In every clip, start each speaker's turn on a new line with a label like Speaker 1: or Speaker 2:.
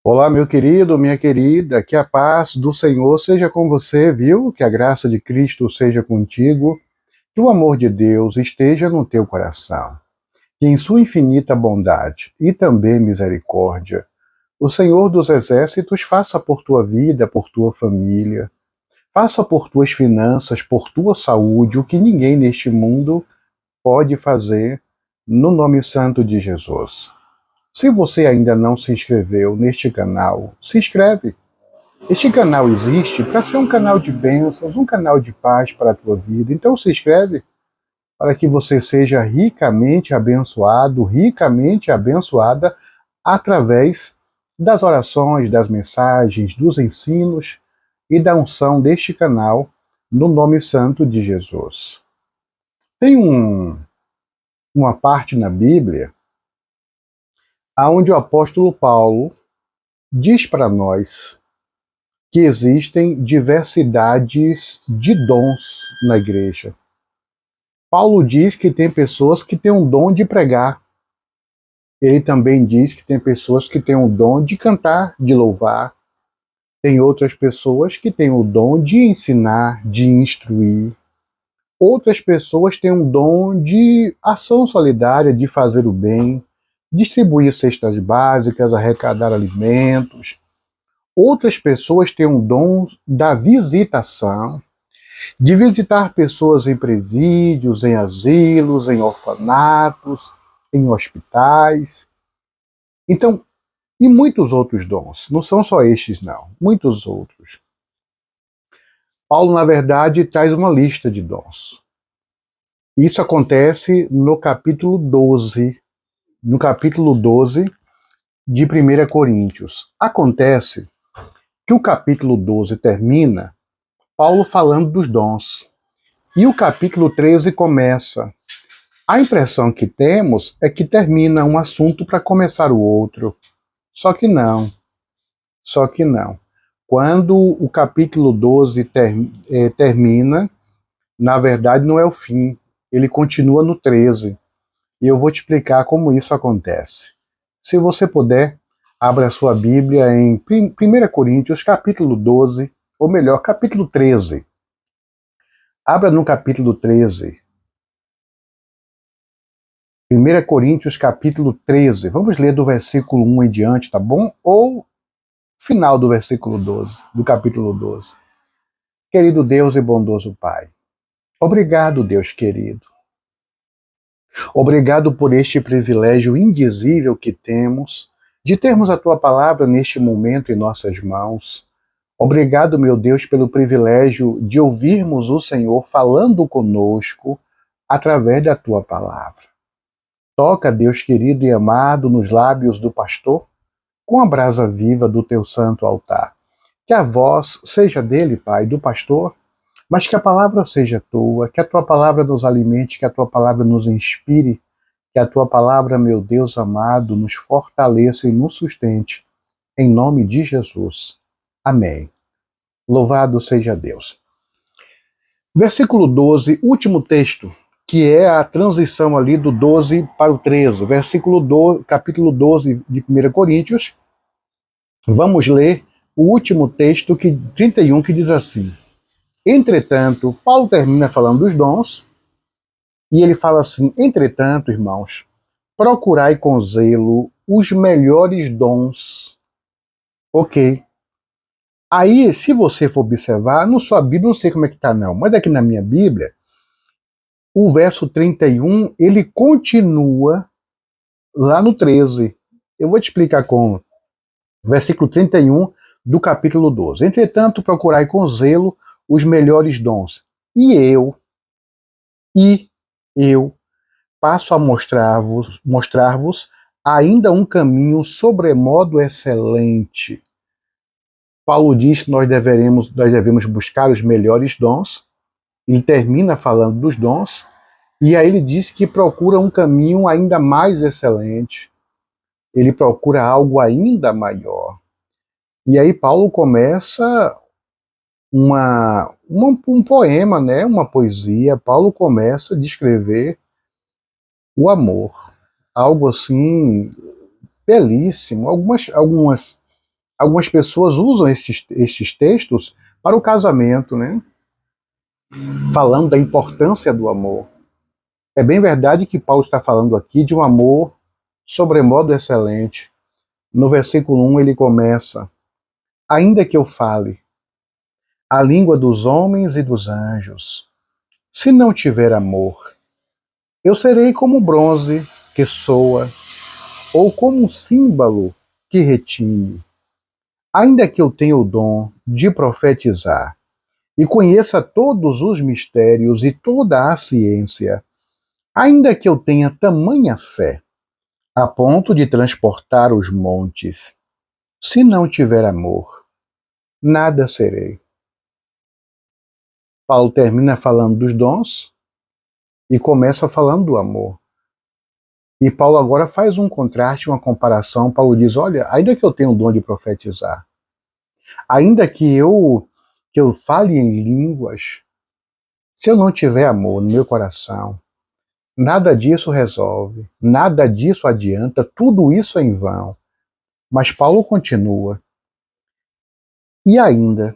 Speaker 1: Olá, meu querido, minha querida, que a paz do Senhor seja com você, viu? Que a graça de Cristo seja contigo, que o amor de Deus esteja no teu coração, que em sua infinita bondade e também misericórdia, o Senhor dos Exércitos faça por tua vida, por tua família, faça por tuas finanças, por tua saúde, o que ninguém neste mundo pode fazer, no nome santo de Jesus. Se você ainda não se inscreveu neste canal, se inscreve. Este canal existe para ser um canal de bênçãos, um canal de paz para a tua vida. Então se inscreve para que você seja ricamente abençoado, ricamente abençoada através das orações, das mensagens, dos ensinos e da unção deste canal no nome santo de Jesus. Tem uma parte na Bíblia onde o apóstolo Paulo diz para nós que existem diversidades de dons na igreja. Paulo diz que tem pessoas que têm um dom de pregar. Ele também diz que tem pessoas que têm o dom de cantar, de louvar. Tem outras pessoas que têm o dom de ensinar, de instruir. Outras pessoas têm um dom de ação solidária, de fazer o bem, distribuir cestas básicas, arrecadar alimentos. Outras pessoas têm um dom da visitação, de visitar pessoas em presídios, em asilos, em orfanatos, em hospitais. Então, e muitos outros dons. Não são só estes, não. Muitos outros. Paulo, na verdade, traz uma lista de dons. Isso acontece no capítulo 12. No capítulo 12 de 1 Coríntios. Acontece que o capítulo 12 termina Paulo falando dos dons. E o capítulo 13 começa. A impressão que temos é que termina um assunto para começar o outro. Só que não. Só que não. Quando o capítulo 12 termina, na verdade não é o fim. Ele continua no 13. E eu vou te explicar como isso acontece. Se você puder, abra a sua Bíblia em 1 Coríntios, capítulo 12, ou melhor, capítulo 13. Abra no capítulo 13. 1 Coríntios capítulo 13. Vamos ler do versículo 1 em diante, tá bom? Ou final do versículo 12, do capítulo 12. Querido Deus e bondoso Pai, obrigado, Deus querido. Obrigado por este privilégio indizível que temos de termos a Tua palavra neste momento em nossas mãos. Obrigado, meu Deus, pelo privilégio de ouvirmos o Senhor falando conosco através da Tua palavra. Toca, Deus querido e amado, nos lábios do pastor, com a brasa viva do teu santo altar. Que a voz seja dele, Pai, do pastor, mas que a palavra seja tua, que a tua palavra nos alimente, que a tua palavra nos inspire, que a tua palavra, meu Deus amado, nos fortaleça e nos sustente. Em nome de Jesus. Amém. Louvado seja Deus. Versículo 12, último texto, que é a transição ali do 12 para o 13. Versículo 12, capítulo 12 de 1 Coríntios. Vamos ler o último texto, 31, que diz assim: Entretanto, Paulo termina falando dos dons, e ele fala assim: Entretanto, irmãos, procurai com zelo os melhores dons. Ok. Aí, se você for observar, na sua Bíblia, não sei como é que está não, mas aqui na minha Bíblia, o verso 31, ele continua lá no 13. Eu vou te explicar como. Versículo 31 do capítulo 12. Entretanto, procurai com zelo os melhores dons. E eu passo a mostrar-vos ainda um caminho sobremodo excelente. Paulo diz que nós devemos buscar os melhores dons. Ele termina falando dos dons. E aí ele diz que procura um caminho ainda mais excelente. Ele procura algo ainda maior. E aí Paulo começa um poema, né? Uma poesia. Paulo começa a descrever o amor. Algo assim belíssimo. Algumas Algumas pessoas usam estes textos para o casamento, né? Falando da importância do amor. É bem verdade que Paulo está falando aqui de um amor sobremodo excelente. No versículo 1 ele começa: ainda que eu fale a língua dos homens e dos anjos, se não tiver amor, eu serei como bronze que soa, ou como um símbolo que retine. Ainda que eu tenha o dom de profetizar e conheça todos os mistérios e toda a ciência, ainda que eu tenha tamanha fé, a ponto de transportar os montes, se não tiver amor, nada serei. Paulo termina falando dos dons e começa falando do amor. E Paulo agora faz um contraste, uma comparação. Paulo diz: olha, ainda que eu tenha o dom de profetizar, ainda que eu fale em línguas, se eu não tiver amor no meu coração, nada disso resolve, nada disso adianta, tudo isso é em vão. Mas Paulo continua: e ainda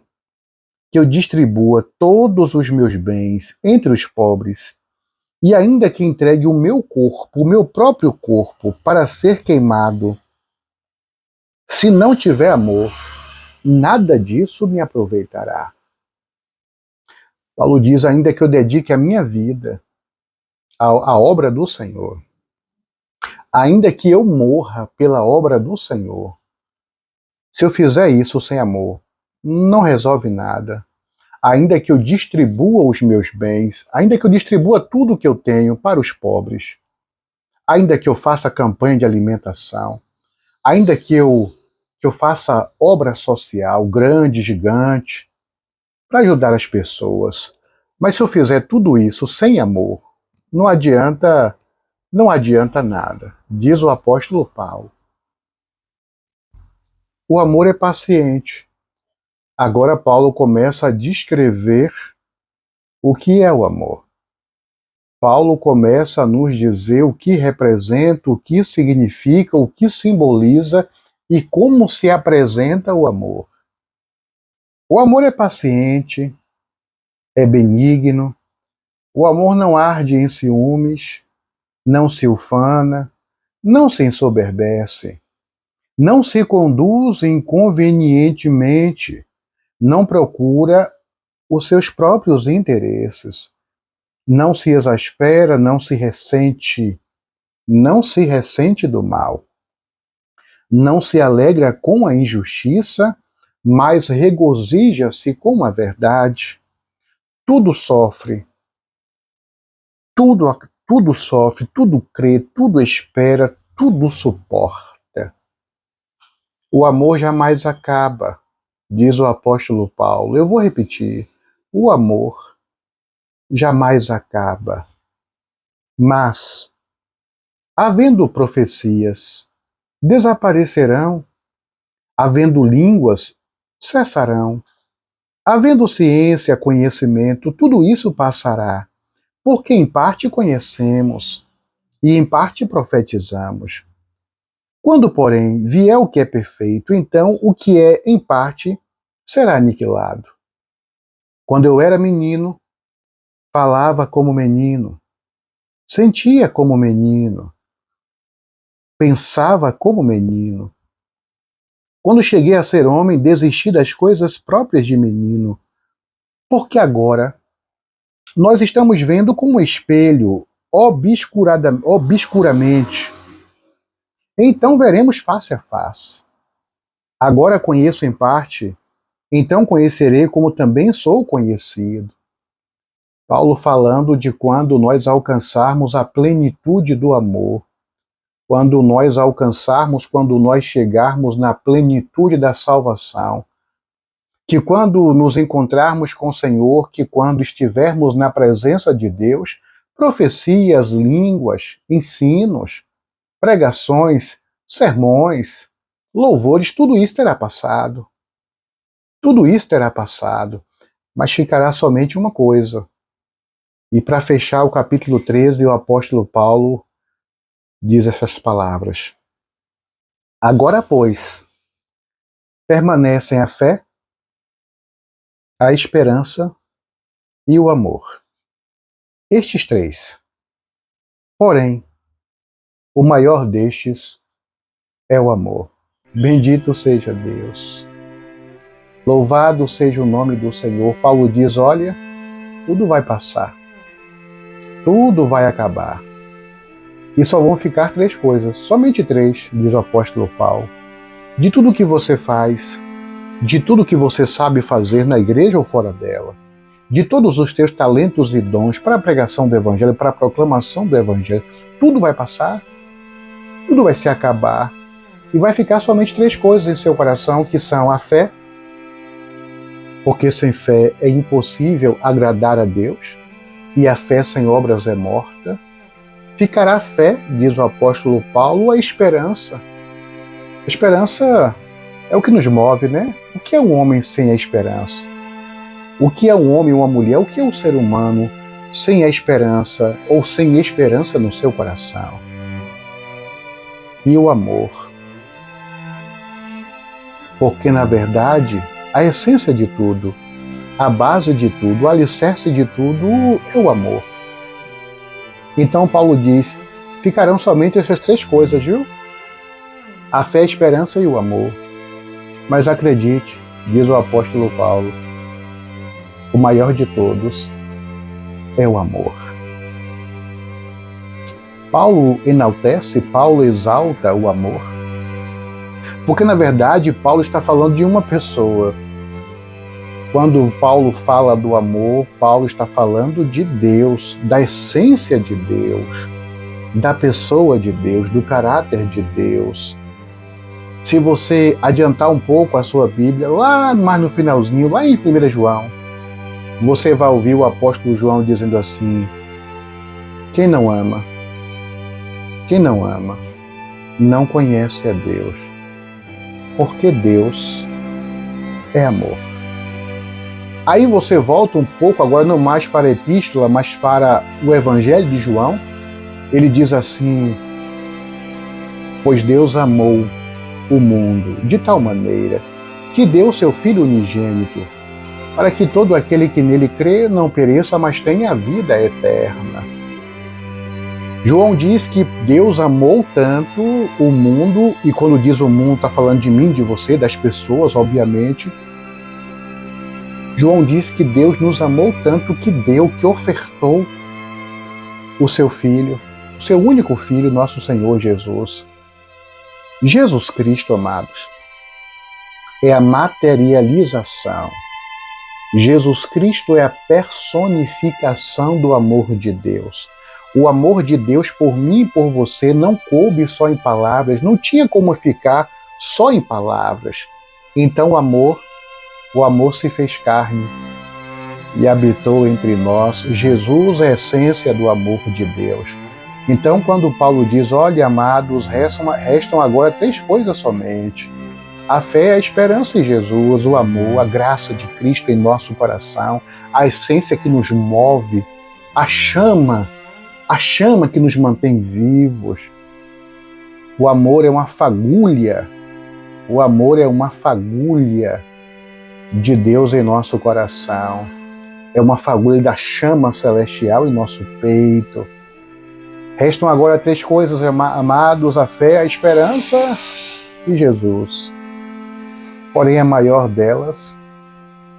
Speaker 1: que eu distribua todos os meus bens entre os pobres, e ainda que entregue o meu corpo, o meu próprio corpo, para ser queimado, se não tiver amor, nada disso me aproveitará. Paulo diz: ainda que eu dedique a minha vida à obra do Senhor, ainda que eu morra pela obra do Senhor, se eu fizer isso sem amor, não resolve nada. Ainda que eu distribua os meus bens, ainda que eu distribua tudo o que eu tenho para os pobres, ainda que eu faça campanha de alimentação, ainda que eu faça obra social grande, gigante, para ajudar as pessoas. Mas se eu fizer tudo isso sem amor, não adianta, não adianta nada. Diz o apóstolo Paulo. O amor é paciente. Agora Paulo começa a descrever o que é o amor. Paulo começa a nos dizer o que representa, o que significa, o que simboliza e como se apresenta o amor. O amor é paciente, é benigno, o amor não arde em ciúmes, não se ufana, não se ensoberbece, não se conduz inconvenientemente, não procura os seus próprios interesses, não se exaspera, não se ressente do mal, não se alegra com a injustiça, mas regozija-se com a verdade. Tudo sofre, tudo, tudo sofre, tudo crê, tudo espera, tudo suporta. O amor jamais acaba, diz o apóstolo Paulo. Eu vou repetir: o amor jamais acaba. Mas, havendo profecias, desaparecerão, havendo línguas, cessarão, havendo ciência, conhecimento, tudo isso passará, porque em parte conhecemos e em parte profetizamos. Quando, porém, vier o que é perfeito, então o que é em parte será aniquilado. Quando eu era menino, falava como menino, sentia como menino, pensava como menino. Quando cheguei a ser homem, desisti das coisas próprias de menino, porque agora nós estamos vendo com um espelho, obscuramente. Então veremos face a face. Agora conheço em parte, então conhecerei como também sou conhecido. Paulo falando de quando nós alcançarmos a plenitude do amor, quando nós alcançarmos, quando nós chegarmos na plenitude da salvação, que quando nos encontrarmos com o Senhor, que quando estivermos na presença de Deus, profecias, línguas, ensinos, pregações, sermões, louvores, tudo isso terá passado. Tudo isso terá passado, mas ficará somente uma coisa. E para fechar o capítulo 13, o apóstolo Paulo diz essas palavras: agora, pois, permanecem a fé, a esperança e o amor. Estes três. Porém, o maior destes é o amor. Bendito seja Deus. Louvado seja o nome do Senhor. Paulo diz, olha, tudo vai passar. Tudo vai acabar. E só vão ficar três coisas. Somente três, diz o apóstolo Paulo. De tudo que você faz, de tudo que você sabe fazer na igreja ou fora dela, de todos os teus talentos e dons para a pregação do Evangelho, para a proclamação do Evangelho, tudo vai passar, tudo vai se acabar, e vai ficar somente três coisas em seu coração, que são a fé, porque sem fé é impossível agradar a Deus, e a fé sem obras é morta. Ficará a fé, diz o apóstolo Paulo, a esperança. A esperança é o que nos move, né? O que é um homem sem a esperança? O que é um homem ou uma mulher? O que é um ser humano sem a esperança ou sem esperança no seu coração? E o amor. Porque, na verdade, a essência de tudo, a base de tudo, o alicerce de tudo é o amor. Então Paulo diz, ficarão somente essas três coisas, viu? A fé, a esperança e o amor. Mas acredite, diz o apóstolo Paulo, o maior de todos é o amor. Paulo enaltece, Paulo exalta o amor. Porque, na verdade, Paulo está falando de uma pessoa. Quando Paulo fala do amor, Paulo está falando de Deus, da essência de Deus, da pessoa de Deus, do caráter de Deus. Se você adiantar um pouco a sua Bíblia, lá mais no finalzinho, lá em 1 João, você vai ouvir o apóstolo João dizendo assim, quem não ama, não conhece a Deus, porque Deus é amor. Aí você volta um pouco, agora não mais para a epístola, mas para o Evangelho de João. Ele diz assim, pois Deus amou o mundo de tal maneira que deu seu Filho unigênito, para que todo aquele que nele crê não pereça, mas tenha a vida eterna. João diz que Deus amou tanto o mundo, e quando diz o mundo, está falando de mim, de você, das pessoas, obviamente. João diz que Deus nos amou tanto que deu, que ofertou o seu Filho, o seu único Filho, nosso Senhor Jesus. Jesus Cristo, amados, é a materialização. Jesus Cristo é a personificação do amor de Deus. O amor de Deus por mim e por você não coube só em palavras, não tinha como ficar só em palavras. Então o amor se fez carne e habitou entre nós. Jesus é a essência do amor de Deus. Então, quando Paulo diz, olha, amados, restam agora três coisas somente. A fé, a esperança em Jesus, o amor, a graça de Cristo em nosso coração, a essência que nos move, a chama que nos mantém vivos. O amor é uma fagulha, de Deus em nosso coração. É uma fagulha da chama celestial em nosso peito. Restam agora três coisas, amados, a fé, a esperança e Jesus. Porém, a maior delas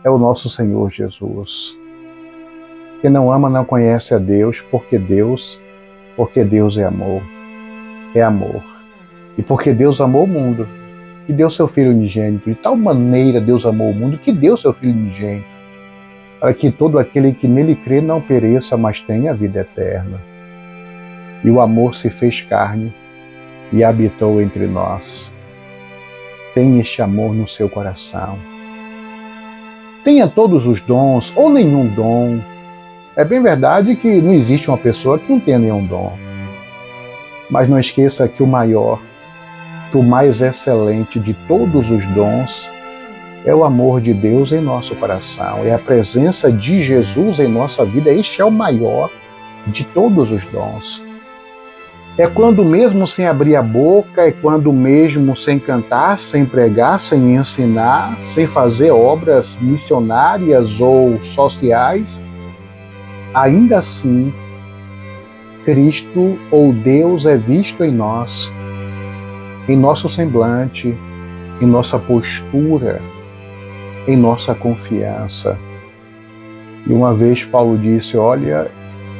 Speaker 1: é o nosso Senhor Jesus. Quem não ama não conhece a Deus, porque Deus é amor. É amor. E porque Deus amou o mundo, que deu seu Filho unigênito. De tal maneira Deus amou o mundo, que deu seu Filho unigênito, para que todo aquele que nele crê não pereça, mas tenha a vida eterna. E o amor se fez carne e habitou entre nós. Tenha este amor no seu coração. Tenha todos os dons, ou nenhum dom. É bem verdade que não existe uma pessoa que não tenha nenhum dom. Mas não esqueça que o maior, que o mais excelente de todos os dons é o amor de Deus em nosso coração, é a presença de Jesus em nossa vida. Este é o maior de todos os dons. É quando mesmo sem abrir a boca, é quando mesmo sem cantar, sem pregar, sem ensinar, sem fazer obras missionárias ou sociais, ainda assim, Cristo ou Deus é visto em nós, em nosso semblante, em nossa postura, em nossa confiança. E uma vez Paulo disse: olha,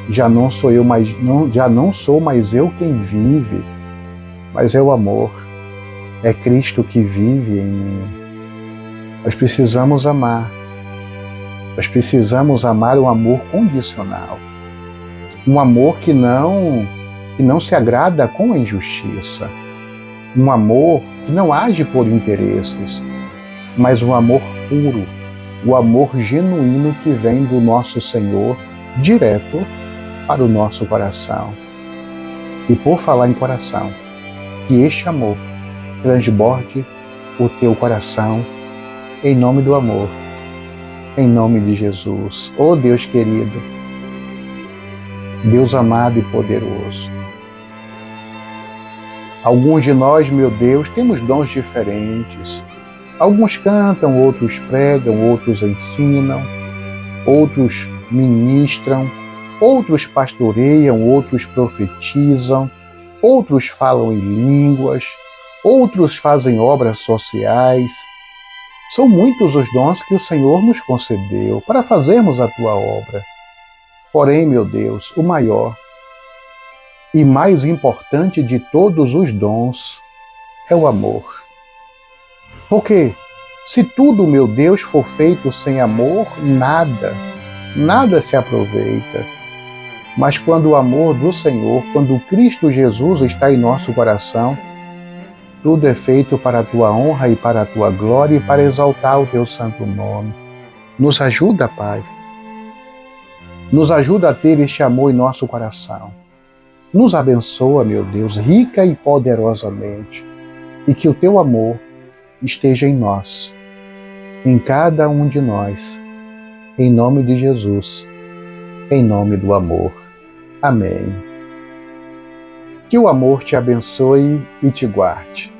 Speaker 1: já não sou eu mais, já não sou mais eu quem vive, mas é o amor. É Cristo que vive em mim. Nós precisamos amar. Nós precisamos amar um amor condicional. Um amor que não se agrada com a injustiça. Um amor que não age por interesses, mas um amor puro, o amor genuíno que vem do nosso Senhor direto para o nosso coração. E por falar em coração, que este amor transborde o teu coração em nome do amor, em nome de Jesus. Oh Deus querido, Deus amado e poderoso. Alguns de nós, meu Deus, temos dons diferentes. Alguns cantam, outros pregam, outros ensinam, outros ministram, outros pastoreiam, outros profetizam, outros falam em línguas, outros fazem obras sociais. São muitos os dons que o Senhor nos concedeu para fazermos a tua obra. Porém, meu Deus, o maior e mais importante de todos os dons é o amor. Porque se tudo, meu Deus, for feito sem amor, nada se aproveita. Mas quando o amor do Senhor, quando Cristo Jesus está em nosso coração, tudo é feito para a tua honra e para a tua glória e para exaltar o teu santo nome. Nos ajuda, Pai. Nos ajuda a ter este amor em nosso coração. Nos abençoa, meu Deus, rica e poderosamente. E que o teu amor esteja em nós, em cada um de nós. Em nome de Jesus, em nome do amor. Amém. Que o amor te abençoe e te guarde.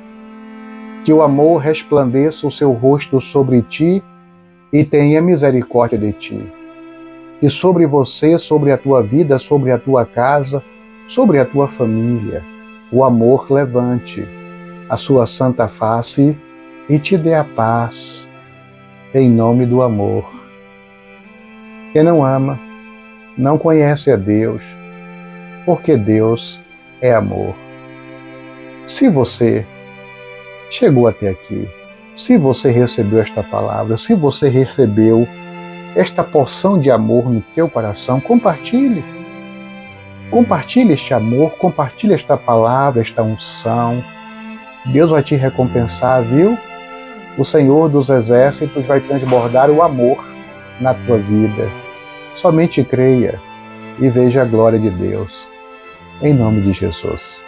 Speaker 1: Que o amor resplandeça o seu rosto sobre ti e tenha misericórdia de ti. Que sobre você, sobre a tua vida, sobre a tua casa, sobre a tua família, o amor levante a sua santa face e te dê a paz, em nome do amor. Quem não ama, não conhece a Deus, porque Deus é amor. Se você chegou até aqui, se você recebeu esta palavra, se você recebeu esta porção de amor no teu coração, compartilhe. Compartilhe este amor, compartilhe esta palavra, esta unção. Deus vai te recompensar, viu? O Senhor dos Exércitos vai transbordar o amor na tua vida. Somente creia e veja a glória de Deus. Em nome de Jesus.